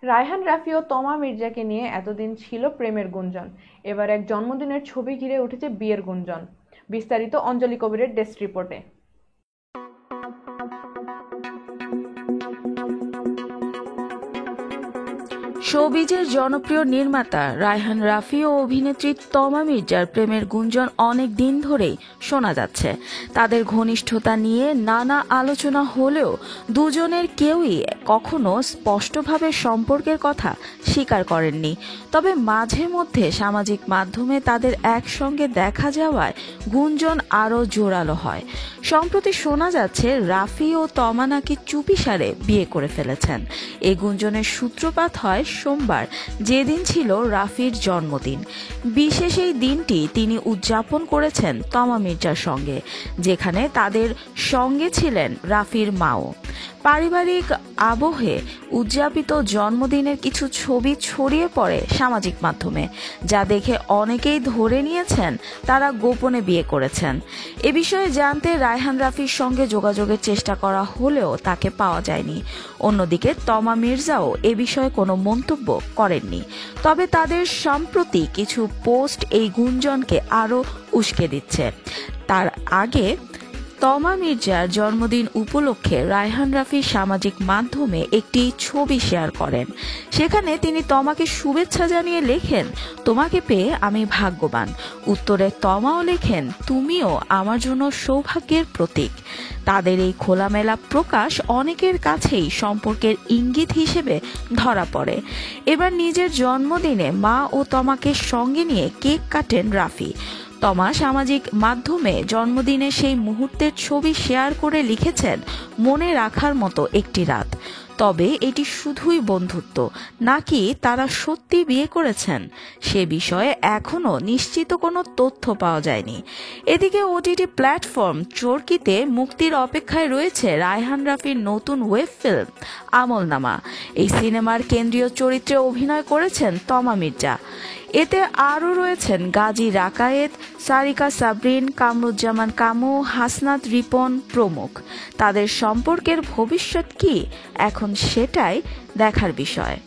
রায়হান রাফি ও তমা মির্জাকে নিয়ে এতদিন ছিল প্রেমের গুঞ্জন, এবার এক জন্মদিনের ছবি ঘিরে উঠেছে বিয়ের গুঞ্জন। বিস্তারিত অঞ্জলি কবিরের ডেস্ক রিপোর্টে। শোবিজের জনপ্রিয় নির্মাতা রায়হান রাফি ও অভিনেত্রী তমা মির্জার প্রেমের গুঞ্জন অনেক দিন ধরেই শোনা যাচ্ছে। তাদের ঘনিষ্ঠতা নিয়ে নানা আলোচনা হলেও দুজনের কেউই কখনো স্পষ্টভাবে সম্পর্কের কথা স্বীকার করেননি। তবে মাঝে মধ্যে সামাজিক মাধ্যমে তাদের একসঙ্গে দেখা যাওয়ায় গুঞ্জন আরও জোরালো হয়। সম্প্রতি শোনা যাচ্ছে রাফি ও তমা নাকি চুপিসারে বিয়ে করে ফেলেছেন। এই গুঞ্জনের সূত্রপাত হয় সোমবার, যেদিন ছিল রাফির জন্মদিন। বিশেষ এই দিনটি তিনি উদযাপন করেছেন তমা মির্জার সঙ্গে, যেখানে তাদের সঙ্গে ছিলেন রাফির মাও। পারিবারিক আবহে উদযাপিত জন্মদিনের কিছু ছবি ছড়িয়ে পড়ে সামাজিক মাধ্যমে, যা দেখে অনেকেই ধরে নিয়েছেন তারা গোপনে বিয়ে করেছেন। এ বিষয়ে জানতে রায়হান রাফির সঙ্গে যোগাযোগের চেষ্টা করা হলেও তাকে পাওয়া যায়নি। অন্যদিকে তমা মির্জাও এ বিষয়ে কোনো মন্তব্য করেননি। তবে তাদের সম্প্রতি কিছু পোস্ট এই গুঞ্জনকে আরও উস্কে দিচ্ছে। তার আগে তমা মির্জার জন্মদিন উপলক্ষে রায়হান রাফি সামাজিক মাধ্যমে একটি ছবি শেয়ার করেন। সেখানে তিনি তমাকে শুভেচ্ছা জানিয়ে লেখেন, "তোমাকে পেয়ে আমি ভাগ্যবান।" উত্তরে তমাও লেখেন, "তুমিও আমার জন্য সৌভাগ্যের প্রতীক।" তাদের এই খোলামেলা প্রকাশ অনেকের কাছেই সম্পর্কের ইঙ্গিত হিসেবে ধরা পড়ে। এবার নিজের জন্মদিনে মা ও তমাকে সঙ্গে নিয়ে কেক কাটেন রাফি। তমা সামাজিক মাধ্যমে জন্মদিনের সেই মুহূর্তের ছবি শেয়ার করে লিখেছেন, "মনে রাখার মতো একটি রাত।" তবে এটি শুধুই বন্ধুত্ব নাকি তারা সত্যি বিয়ে করেছেন সে বিষয়ে এখনো নিশ্চিত কোনো তথ্য পাওয়া যায়নি। এদিকে ওটিটি প্ল্যাটফর্ম চরকিতে মুক্তির অপেক্ষায় রয়েছে রায়হান রাফির নতুন ওয়েব ফিল্ম আমলনামা। এই সিনেমার কেন্দ্রীয় চরিত্রে অভিনয় করেছেন তমা মির্জা। এতে আরও রয়েছেন গাজী রাকায়েত, সারিকা সাবরিন, কামরুজ্জামান কামু, হাসনাত রিপন প্রমুখ। তাদের সম্পর্কের ভবিষ্যৎ কি এখন সেটাই দেখার বিষয়।